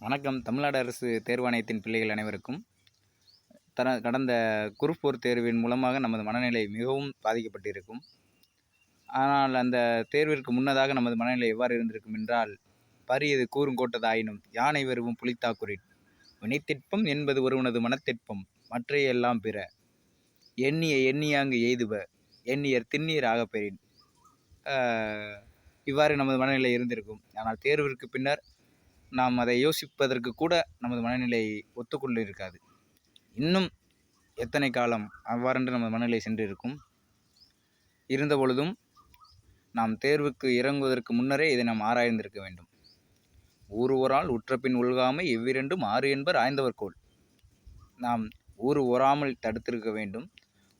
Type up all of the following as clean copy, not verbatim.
வணக்கம். தமிழ்நாடு அரசு தேர்வாணையத்தின் பிள்ளைகள் அனைவருக்கும். கடந்த குரூப் 4 தேர்வின் மூலமாக நமது மனநிலை மிகவும் பாதிக்கப்பட்டிருக்கும். ஆனால் அந்த தேர்விற்கு முன்னதாக நமது மனநிலை எவ்வாறு இருந்திருக்கும் என்றால், "பரியது கூறுங்கோட்டதாயினும் யானை வெறுவும் புலித்தாக்குறின் வினைத்திட்பம் என்பது ஒருவனது மனத்திட்பம் மற்றையெல்லாம் பிற எண்ணிய எண்ணியாங்கு எய்துப எண்ணியர் திண்ணியர் ஆகப்பெறின்." இவ்வாறு நமது மனநிலை இருந்திருக்கும். ஆனால் தேர்விற்கு பின்னர் நாம் அதை யோசிப்பதற்கு கூட நமது மனநிலை ஒத்துக்கொண்டிருக்காது. இன்னும் எத்தனை காலம் அவ்வாறென்று நமது மனநிலை சென்றிருக்கும். இருந்த பொழுதும் நாம் தேர்வுக்கு இறங்குவதற்கு முன்னரே இதை நாம் ஆராய்ந்திருக்க வேண்டும். ஊறுவோரால் உற்றபின் உள்காமை எவ்விரண்டும் 6 என்பர் ஆய்ந்தவர்கோல். நாம் ஊறுவோராமல் தடுத்திருக்க வேண்டும்.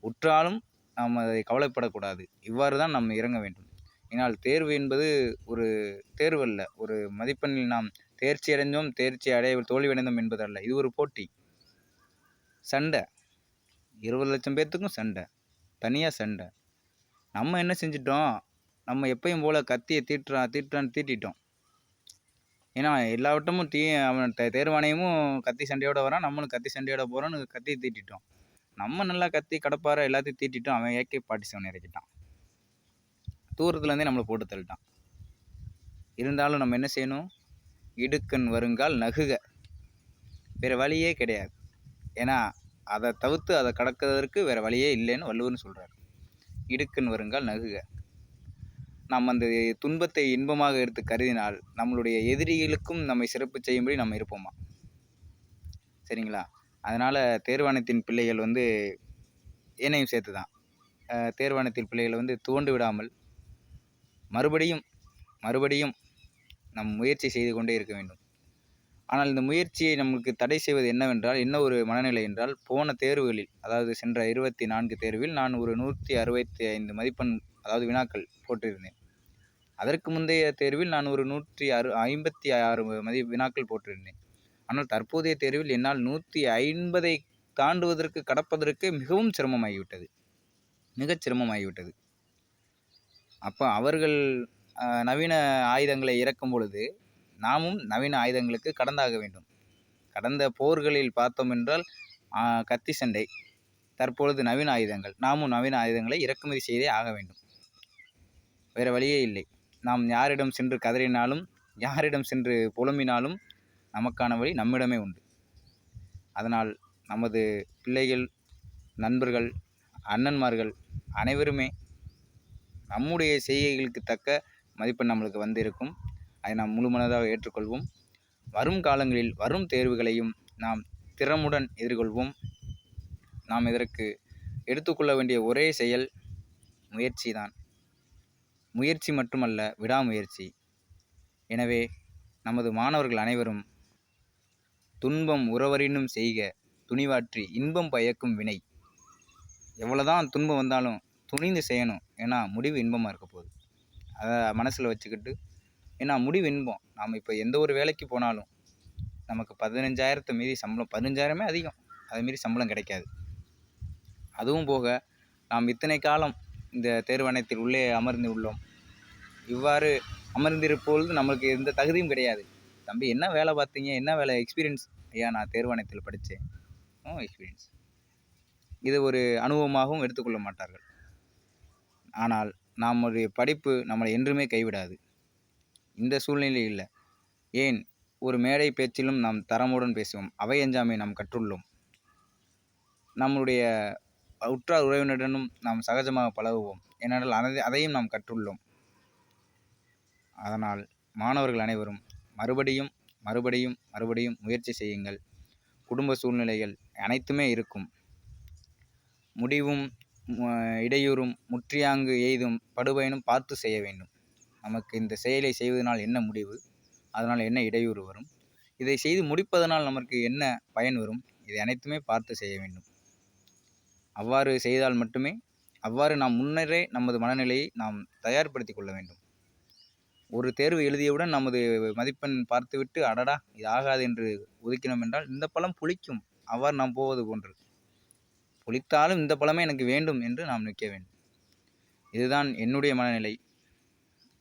உற்றாலும் நாம் அதை கவலைப்படக்கூடாது. இவ்வாறு தான் நாம் இறங்க வேண்டும். ஏனால் தேர்வு என்பது ஒரு தேர்வு அல்ல. ஒரு மதிப்பெண்ணில் நாம் தேர்ச்சி அடைந்தோம், தேர்ச்சி தோல்வியடைந்தோம் என்பதல்ல. இது ஒரு போட்டி. சண்டை. 20 லட்சம் பேர்த்துக்கும் சண்டை. தனியாக சண்டை. நம்ம என்ன செஞ்சிட்டோம்? நம்ம எப்பயும் போல் கத்தியை தீட்டுறான்னு தீட்டிட்டோம். ஏன்னா எல்லா வட்டமும் அவன் தேர்வாணையமும் கத்தி சண்டையோடு வரான், நம்மளும் கத்தி சண்டையோட போகிறோன்னு கத்தியை தீட்டிட்டோம். நம்ம நல்லா கத்தி கடப்பாரை எல்லாத்தையும் தீட்டிட்டோம். அவன் AK-47 இறக்கிட்டான். தூரத்துலேருந்தே நம்மளை போட்டு தள்ளிட்டான். இருந்தாலும் நம்ம என்ன செய்யணும்? இடுக்கண் வருங்கால் நகுக. வேறு வழியே கிடையாது. ஏன்னா அதை தவிர்த்து அதை கடக்கிறதற்கு வேறு வழியே இல்லைன்னு வள்ளுவர்னு சொல்கிறார். இடுக்கண் வருங்கால் நகுக. நாம் அந்த துன்பத்தை இன்பமாக எடுத்து கருதினால் நம்மளுடைய எதிரிகளுக்கும் நம்மை சிறப்பு செய்யும்படி நம்ம இருப்போமா? சரிங்களா? அதனால் தேர்வாணையத்தின் பிள்ளைகள் என்னையும் சேர்த்து தான். தேர்வாணையத்தின் பிள்ளைகளை துவண்டு விடாமல் மறுபடியும் நம் முயற்சி செய்து கொண்டே இருக்க வேண்டும். ஆனால் இந்த முயற்சியை நமக்கு தடை செய்வது என்னவென்றால், என்ன ஒரு மனநிலை என்றால், போன தேர்வுகளில், அதாவது சென்ற 24 தேர்வில் நான் ஒரு 165 மதிப்பெண், அதாவது வினாக்கள் போட்டிருந்தேன். அதற்கு முந்தைய தேர்வில் நான் ஒரு 156 வினாக்கள் போட்டிருந்தேன். ஆனால் தற்போதைய தேர்வில் என்னால் 150ஐ தாண்டுவதற்கு, கடப்பதற்கு மிகவும் சிரமமாகிவிட்டது. மிகச் சிரமமாகிவிட்டது. அப்போ அவர்கள் நவீன ஆயுதங்களை இறக்கும் பொழுது நாமும் நவீன ஆயுதங்களுக்கு கடந்தாக வேண்டும். கடந்த போர்களில் பார்த்தோம் என்றால் கத்தி சண்டை, தற்பொழுது நவீன ஆயுதங்கள். நாமும் நவீன ஆயுதங்களை இறக்குமதி செய்தே ஆக வேண்டும். வேறு வழியே இல்லை. நாம் யாரிடம் சென்று கதறினாலும், யாரிடம் சென்று புலம்பினாலும் நமக்கான வழி நம்மிடமே உண்டு. அதனால் நமது பிள்ளைகள், நண்பர்கள், அண்ணன்மார்கள் அனைவருமே நம்முடைய செய்கைகளுக்கு தக்க மதிப்பெண் நம்மளுக்கு வந்திருக்கும். அதை நாம் முழுமனதாக ஏற்றுக்கொள்வோம். வரும் காலங்களில் வரும் தேர்வுகளையும் நாம் திறமுடன் எதிர்கொள்வோம். நாம் இதற்கு எடுத்துக்கொள்ள வேண்டிய ஒரே செயல் முயற்சி தான். முயற்சி மட்டுமல்ல, விடாமுயற்சி. எனவே நமது மாணவர்கள் அனைவரும் துன்பம் உறவரினும் செய்க துணிவாற்றி இன்பம் பயக்கும் வினை. எவ்வளோதான் துன்பம் வந்தாலும் துணிந்து செய்யணும். ஏன்னா முடிவு இன்பமாக இருக்க போகுது. அதை மனசில் வச்சுக்கிட்டு, ஏன்னா முடிவு இன்பம். நாம் இப்போ எந்த ஒரு வேலைக்கு போனாலும் நமக்கு 15,000 மீறி சம்பளம், 15,000மே அதிகம், அதை மீறி சம்பளம் கிடைக்காது. அதுவும் போக நாம் இத்தனை காலம் இந்த தேர்வாணையத்தில் உள்ளே அமர்ந்து உள்ளோம். இவ்வாறு அமர்ந்திருப்பொழுது நம்மளுக்கு எந்த தகுதியும் கிடையாது. தம்பி என்ன வேலை பார்த்தீங்க, என்ன வேலை, எக்ஸ்பீரியன்ஸ்? ஐயா நான் தேர்வாணையத்தில் படித்தேன். எக்ஸ்பீரியன்ஸ். இது ஒரு அனுபவமாகவும் எடுத்துக்கொள்ள மாட்டார்கள். ஆனால் நம்முடைய படிப்பு நம்மளை என்றுமே கைவிடாது. இந்த சூழ்நிலை இல்லை. ஏன் ஒரு மேடை பேச்சிலும் நாம் தரமுடன் பேசுவோம். அவை அஞ்சாமை நாம் கற்றுள்ளோம். நம்முடைய உற்றார் உறவினருடனும் நாம் சகஜமாக பழகுவோம். ஏனென்றால் அதையும் நாம் கற்றுள்ளோம். அதனால் மாணவர்கள் அனைவரும் மறுபடியும் முயற்சி செய்யுங்கள். குடும்ப சூழ்நிலைகள் அனைத்துமே இருக்கும். முடிவும் இடையூறும் முற்றியாங்கு எய்தும் படுபயனும் பார்த்து செய்ய வேண்டும். நமக்கு இந்த செயலை செய்வதனால் என்ன முடிவு, அதனால் என்ன இடையூறு வரும், இதை செய்து முடிப்பதனால் நமக்கு என்ன பயன் வரும், இதை அனைத்துமே பார்த்து செய்ய வேண்டும். அவ்வாறு செய்தால் மட்டுமே, அவ்வாறு நாம் முன்னரே நமது மனநிலையை நாம் தயார்படுத்தி கொள்ள வேண்டும். ஒரு தேர்வு எழுதியவுடன் நமது மதிப்பெண் பார்த்துவிட்டு அடடா இது ஆகாது என்று ஒதுக்கினோம் என்றால் இந்த பழம் புளிக்கும். அவ்வாறு நாம் போவது போன்று. புளித்தாலும் இந்த பழமே எனக்கு வேண்டும் என்று நாம் நிற்க வேண்டும். இதுதான் என்னுடைய மனநிலை,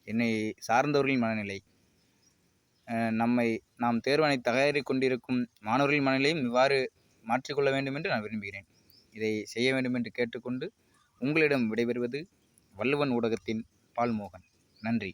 என்னை சார்ந்தவர்களின் மனநிலை. நாம் தேர்வனை தயாரிக் கொண்டிருக்கும் மாணவர்களின் மனநிலையும் இவ்வாறு மாற்றிக்கொள்ள வேண்டும் என்று நான் விரும்புகிறேன். இதை செய்ய வேண்டும் என்று கேட்டுக்கொண்டு உங்களிடம் விடைபெறுவது வள்ளுவன் ஊடகத்தின் பால்மோகன். நன்றி.